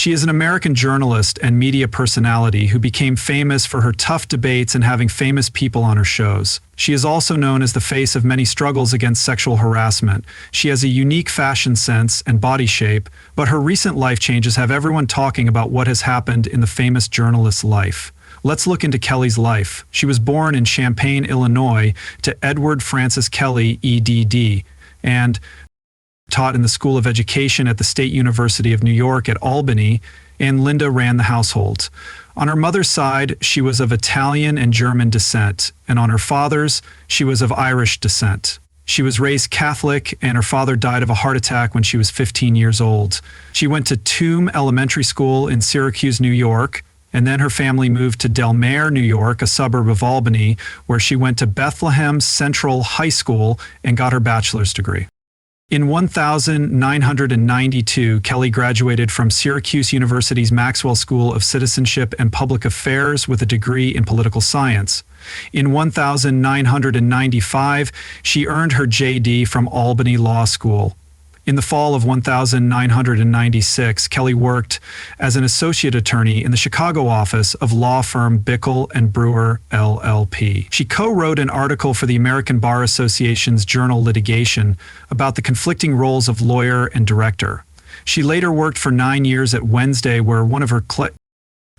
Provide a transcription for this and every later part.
She is an American journalist and media personality who became famous for her tough debates and having famous people on her shows. She is also known as the face of many struggles against sexual harassment. She has a unique fashion sense and body shape, but her recent life changes have everyone talking about what has happened in the famous journalist's life. Let's look into Kelly's life. She was born in Champaign, Illinois, to Edward Francis Kelly, EDD, and taught in the School of Education at the State University of New York at Albany, and Linda ran the household. On her mother's side, she was of Italian and German descent, and on her father's, she was of Irish descent. She was raised Catholic, and her father died of a heart attack when she was 15 years old. She went to Toome Elementary School in Syracuse, New York, and then her family moved to Del Mar, New York, a suburb of Albany, where she went to Bethlehem Central High School and got her bachelor's degree. In 1992, Kelly graduated from Syracuse University's Maxwell School of Citizenship and Public Affairs with a degree in political science. In 1995, she earned her JD from Albany Law School. In the fall of 1996, Kelly worked as an associate attorney in the Chicago office of law firm Bickel and Brewer, LLP. She co-wrote an article for the American Bar Association's journal Litigation about the conflicting roles of lawyer and director. She later worked for 9 years at Wednesday, where one of her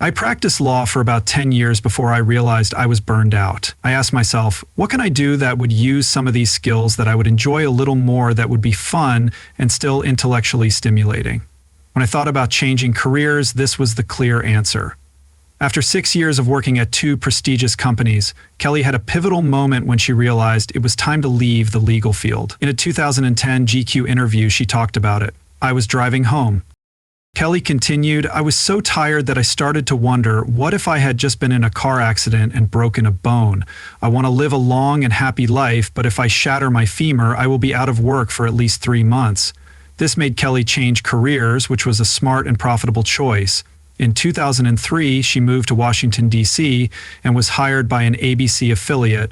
I practiced law for about 10 years before I realized I was burned out. I asked myself, what can I do that would use some of these skills that I would enjoy a little more, that would be fun and still intellectually stimulating? When I thought about changing careers, this was the clear answer. After 6 years of working at 2 prestigious companies, Kelly had a pivotal moment when she realized it was time to leave the legal field. In a 2010 GQ interview, she talked about it. I was driving home. Kelly continued, I was so tired that I started to wonder, what if I had just been in a car accident and broken a bone? I want to live a long and happy life, but if I shatter my femur, I will be out of work for at least 3 months. This made Kelly change careers, which was a smart and profitable choice. In 2003, she moved to Washington, D.C., and was hired by an ABC affiliate.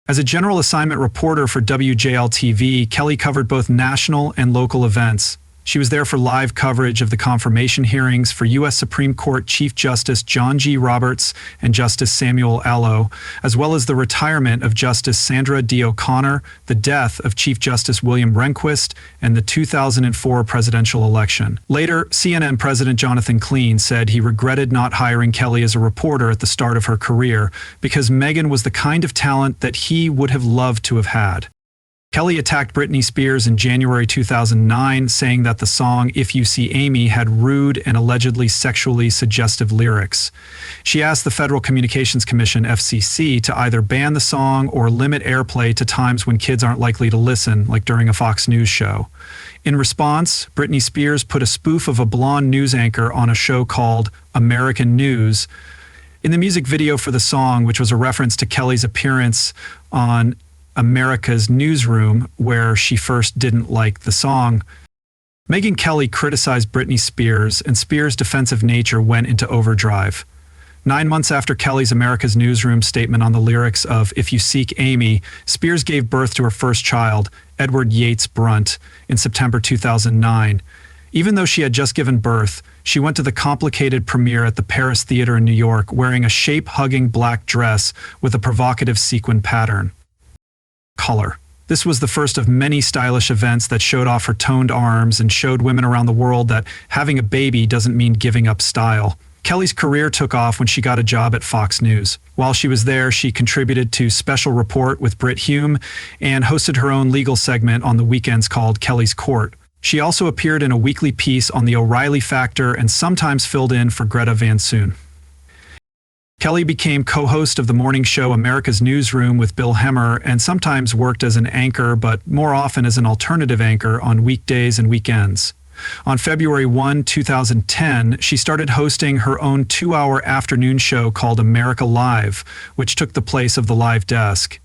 As a general assignment reporter for WJL-TV, Kelly covered both national and local events. She was there for live coverage of the confirmation hearings for U.S. Supreme Court Chief Justice John G. Roberts and Justice Samuel Alito, as well as the retirement of Justice Sandra D. O'Connor, the death of Chief Justice William Rehnquist, and the 2004 presidential election. Later, CNN President Jonathan Klein said he regretted not hiring Kelly as a reporter at the start of her career because Megyn was the kind of talent that he would have loved to have had. Kelly attacked Britney Spears in January 2009, saying that the song If You See Amy had rude and allegedly sexually suggestive lyrics. She asked the Federal Communications Commission, FCC, to either ban the song or limit airplay to times when kids aren't likely to listen, like during a Fox News show. In response, Britney Spears put a spoof of a blonde news anchor on a show called American News. In the music video for the song, which was a reference to Kelly's appearance on America's Newsroom, where she first didn't like the song, Megyn Kelly criticized Britney Spears, and Spears' defensive nature went into overdrive. 9 months after Kelly's America's Newsroom statement on the lyrics of If You Seek Amy, Spears gave birth to her first child, Edward Yates Brunt, in September 2009. Even though she had just given birth, she went to the complicated premiere at the Paris Theater in New York wearing a shape-hugging black dress with a provocative sequin pattern. Color. This was the first of many stylish events that showed off her toned arms and showed women around the world that having a baby doesn't mean giving up style. Kelly's career took off when she got a job at Fox News. While she was there, she contributed to Special Report with Brit Hume and hosted her own legal segment on the weekends called Kelly's Court. She also appeared in a weekly piece on the O'Reilly Factor and sometimes filled in for Greta Van Soon. Kelly became co-host of the morning show America's Newsroom with Bill Hemmer and sometimes worked as an anchor, but more often as an alternative anchor on weekdays and weekends. On February 1, 2010, she started hosting her own 2-hour afternoon show called America Live, which took the place of The Live Desk.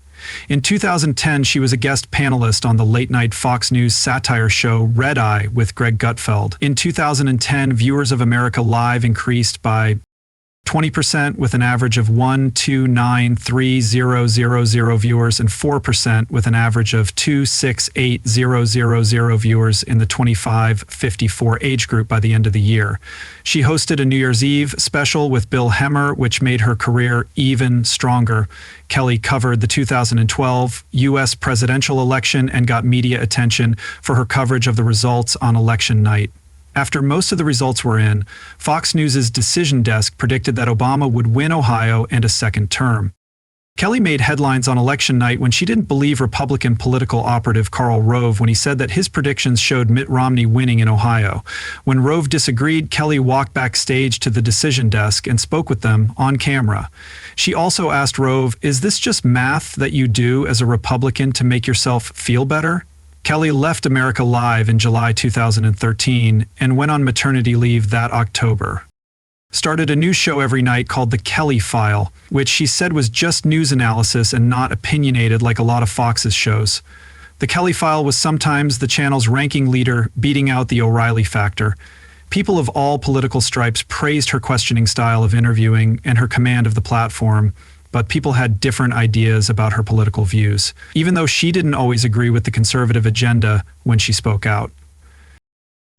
In 2010, she was a guest panelist on the late-night Fox News satire show Red Eye with Greg Gutfeld. In 2010, viewers of America Live increased by 20% with an average of 1293000 viewers, and 4% with an average of 268000 viewers in the 25-54 age group by the end of the year. She hosted a New Year's Eve special with Bill Hemmer, which made her career even stronger. Kelly covered the 2012 U.S. presidential election and got media attention for her coverage of the results on election night. After most of the results were in, Fox News' decision desk predicted that Obama would win Ohio and a second term. Kelly made headlines on election night when she didn't believe Republican political operative Karl Rove when he said that his predictions showed Mitt Romney winning in Ohio. When Rove disagreed, Kelly walked backstage to the decision desk and spoke with them on camera. She also asked Rove, "Is this just math that you do as a Republican to make yourself feel better?" Kelly left America Live in July 2013 and went on maternity leave that October. Started a new show every night called The Kelly File, which she said was just news analysis and not opinionated like a lot of Fox's shows. The Kelly File was sometimes the channel's ranking leader, beating out The O'Reilly Factor. People of all political stripes praised her questioning style of interviewing and her command of the platform, but people had different ideas about her political views, even though she didn't always agree with the conservative agenda when she spoke out.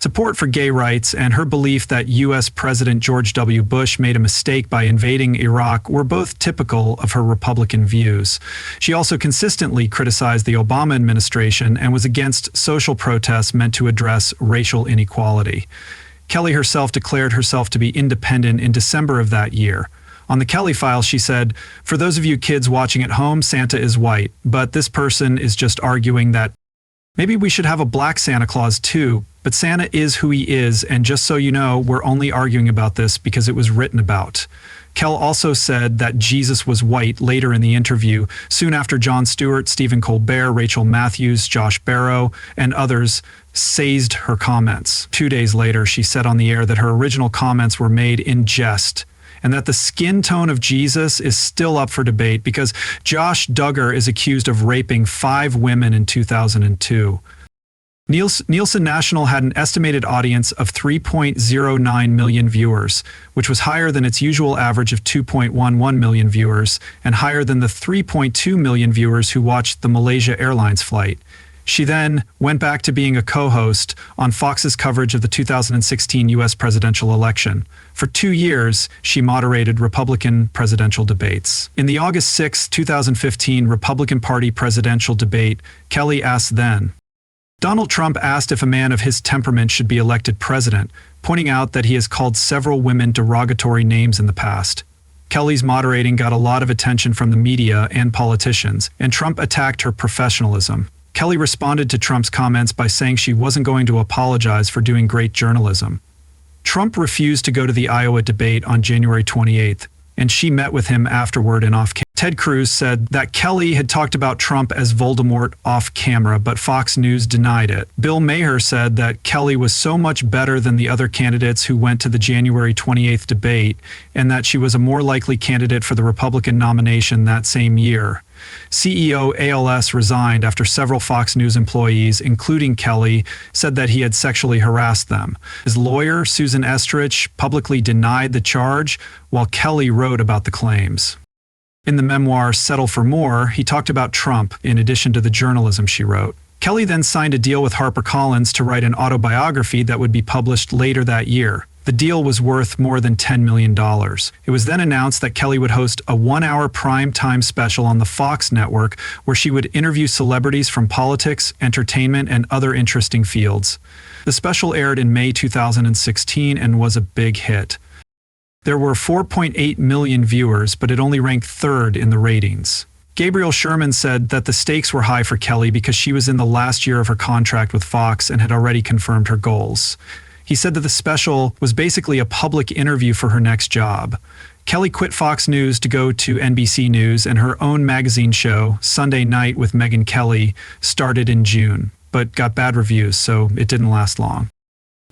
Support for gay rights and her belief that U.S. President George W. Bush made a mistake by invading Iraq were both typical of her Republican views. She also consistently criticized the Obama administration and was against social protests meant to address racial inequality. Kelly herself declared herself to be independent in December of that year. On the Kelly File, she said, "For those of you kids watching at home, Santa is white, but this person is just arguing that maybe we should have a black Santa Claus too, but Santa is who he is, and just so you know, we're only arguing about this because it was written about." Kell also said that Jesus was white later in the interview, soon after Jon Stewart, Stephen Colbert, Rachel Matthews, Josh Barro, and others seized her comments. 2 days later, she said on the air that her original comments were made in jest, and that the skin tone of Jesus is still up for debate because Josh Duggar is accused of raping 5 women in 2002. Nielsen National had an estimated audience of 3.09 million viewers, which was higher than its usual average of 2.11 million viewers, and higher than the 3.2 million viewers who watched the Malaysia Airlines flight. She then went back to being a co-host on Fox's coverage of the 2016 U.S. presidential election. For 2 years, she moderated Republican presidential debates. In the August 6, 2015 Republican Party presidential debate, Kelly asked then, Donald Trump asked if a man of his temperament should be elected president, pointing out that he has called several women derogatory names in the past. Kelly's moderating got a lot of attention from the media and politicians, and Trump attacked her professionalism. Kelly responded to Trump's comments by saying she wasn't going to apologize for doing great journalism. Trump refused to go to the Iowa debate on January 28th, and she met with him afterward and off camera. Ted Cruz said that Kelly had talked about Trump as Voldemort off camera, but Fox News denied it. Bill Maher said that Kelly was so much better than the other candidates who went to the January 28th debate, and that she was a more likely candidate for the Republican nomination that same year. CEO ALS resigned after several Fox News employees, including Kelly, said that he had sexually harassed them. His lawyer, Susan Estrich, publicly denied the charge, while Kelly wrote about the claims. In the memoir Settle for More, he talked about Trump, in addition to the journalism she wrote. Kelly then signed a deal with HarperCollins to write an autobiography that would be published later that year. The deal was worth more than $10 million. It was then announced that Kelly would host a 1-hour prime-time special on the Fox network where she would interview celebrities from politics, entertainment, and other interesting fields. The special aired in May 2016 and was a big hit. There were 4.8 million viewers, but it only ranked 3rd in the ratings. Gabriel Sherman said that the stakes were high for Kelly because she was in the last year of her contract with Fox and had already confirmed her goals. He said that the special was basically a public interview for her next job. Kelly quit Fox News to go to NBC News, and her own magazine show, Sunday Night with Megyn Kelly, started in June, but got bad reviews, so it didn't last long.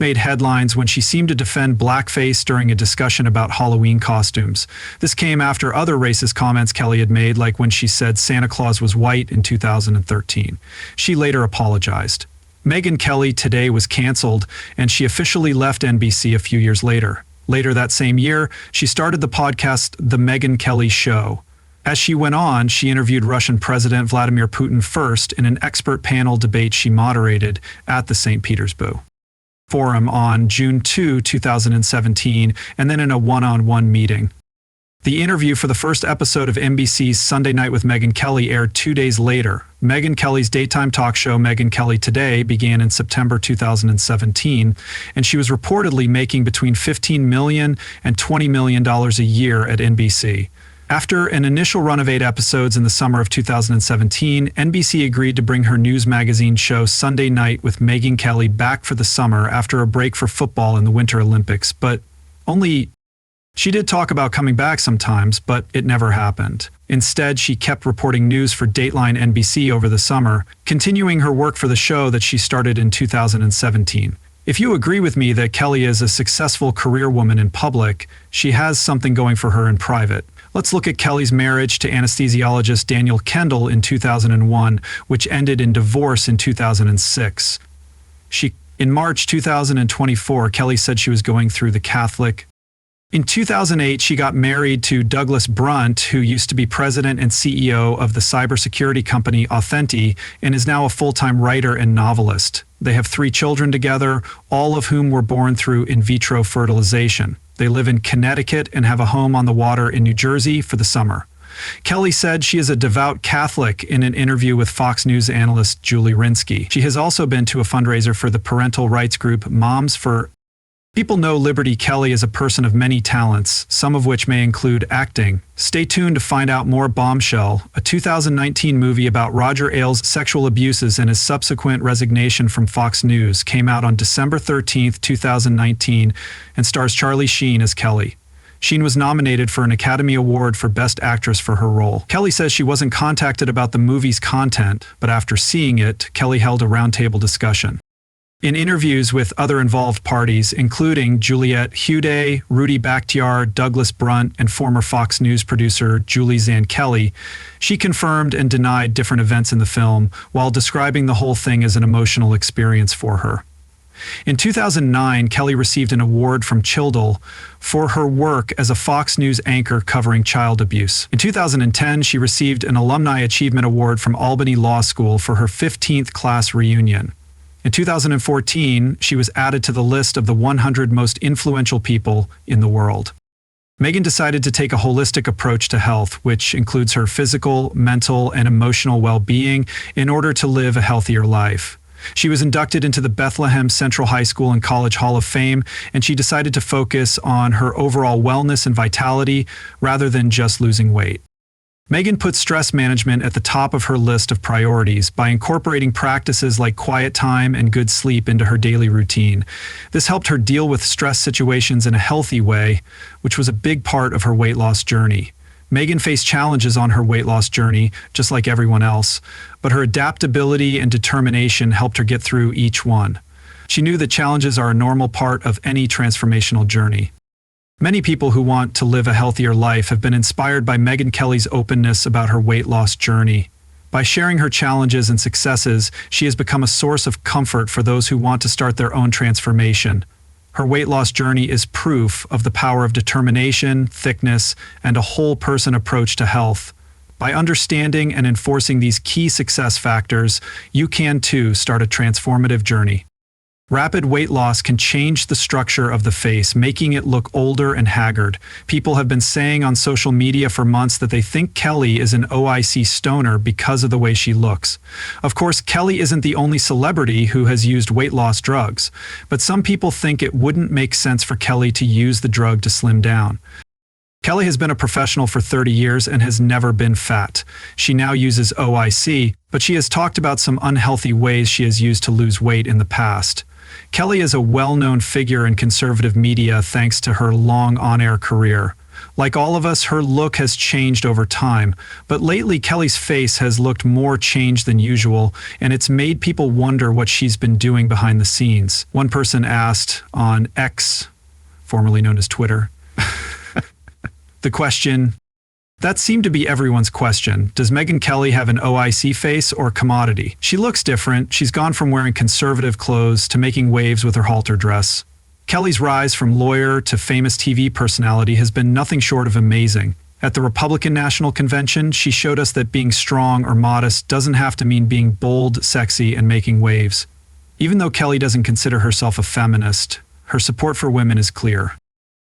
Made headlines when she seemed to defend blackface during a discussion about Halloween costumes. This came after other racist comments Kelly had made, like when she said Santa Claus was white in 2013. She later apologized. Megyn Kelly Today was canceled, and she officially left NBC a few years later. Later that same year, she started the podcast The Megyn Kelly Show. As she went on, she interviewed Russian President Vladimir Putin first in an expert panel debate she moderated at the St. Petersburg Forum on June 2, 2017, and then in a one-on-one meeting. The interview for the first episode of NBC's Sunday Night with Megyn Kelly aired 2 days later. Megyn Kelly's daytime talk show, Megyn Kelly Today, began in September 2017, and she was reportedly making between $15 million and $20 million a year at NBC. After an initial run of 8 episodes in the summer of 2017, NBC agreed to bring her news magazine show Sunday Night with Megyn Kelly back for the summer after a break for football in the Winter Olympics, but she did talk about coming back sometimes, but it never happened. Instead, she kept reporting news for Dateline NBC over the summer, continuing her work for the show that she started in 2017. If you agree with me that Kelly is a successful career woman in public, she has something going for her in private. Let's look at Kelly's marriage to anesthesiologist Daniel Kendall in 2001, which ended in divorce in 2006. In March 2024, Kelly said she was going through the Catholic. In 2008, she got married to Douglas Brunt, who used to be president and CEO of the cybersecurity company Authenti and is now a full-time writer and novelist. They have 3 children together, all of whom were born through in vitro fertilization. They live in Connecticut and have a home on the water in New Jersey for the summer. Kelly said she is a devout Catholic in an interview with Fox News analyst Julie Rinsky. She has also been to a fundraiser for the parental rights group Moms for. People know Liberty Kelly is a person of many talents, some of which may include acting. Stay tuned to find out more. Bombshell, a 2019 movie about Roger Ailes' sexual abuses and his subsequent resignation from Fox News, came out on December 13, 2019, and stars Charlie Sheen as Kelly. Sheen was nominated for an Academy Award for Best Actress for her role. Kelly says she wasn't contacted about the movie's content, but after seeing it, Kelly held a roundtable discussion. In interviews with other involved parties, including Juliette Huday, Rudy Bakhtiar, Douglas Brunt, and former Fox News producer Julie Zahn Kelly, she confirmed and denied different events in the film, while describing the whole thing as an emotional experience for her. In 2009, Kelly received an award from Childel for her work as a Fox News anchor covering child abuse. In 2010, she received an Alumni Achievement Award from Albany Law School for her 15th class reunion. In 2014, she was added to the list of the 100 most influential people in the world. Megyn decided to take a holistic approach to health, which includes her physical, mental, and emotional well-being, in order to live a healthier life. She was inducted into the Bethlehem Central High School and College Hall of Fame, and she decided to focus on her overall wellness and vitality rather than just losing weight. Megyn put stress management at the top of her list of priorities by incorporating practices like quiet time and good sleep into her daily routine. This helped her deal with stress situations in a healthy way, which was a big part of her weight loss journey. Megyn faced challenges on her weight loss journey, just like everyone else, but her adaptability and determination helped her get through each one. She knew that challenges are a normal part of any transformational journey. Many people who want to live a healthier life have been inspired by Megyn Kelly's openness about her weight loss journey. By sharing her challenges and successes, she has become a source of comfort for those who want to start their own transformation. Her weight loss journey is proof of the power of determination, thickness, and a whole person approach to health. By understanding and enforcing these key success factors, you can too start a transformative journey. Rapid weight loss can change the structure of the face, making it look older and haggard. People have been saying on social media for months that they think Kelly is an OIC stoner because of the way she looks. Of course, Kelly isn't the only celebrity who has used weight loss drugs, but some people think it wouldn't make sense for Kelly to use the drug to slim down. Kelly has been a professional for 30 years and has never been fat. She now uses OIC, but she has talked about some unhealthy ways she has used to lose weight in the past. Kelly is a well-known figure in conservative media thanks to her long on-air career. Like all of us, her look has changed over time, but lately Kelly's face has looked more changed than usual, and it's made people wonder what she's been doing behind the scenes. One person asked on X, formerly known as Twitter, the question, that seemed to be everyone's question. Does Megyn Kelly have an OIC face or commodity? She looks different. She's gone from wearing conservative clothes to making waves with her halter dress. Kelly's rise from lawyer to famous TV personality has been nothing short of amazing. At the Republican National Convention, she showed us that being strong or modest doesn't have to mean being bold, sexy, and making waves. Even though Kelly doesn't consider herself a feminist, her support for women is clear.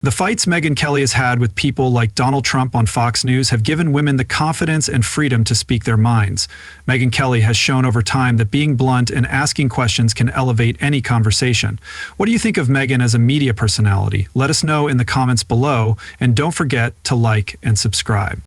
The fights Megyn Kelly has had with people like Donald Trump on Fox News have given women the confidence and freedom to speak their minds. Megyn Kelly has shown over time that being blunt and asking questions can elevate any conversation. What do you think of Megyn as a media personality? Let us know in the comments below, and don't forget to like and subscribe.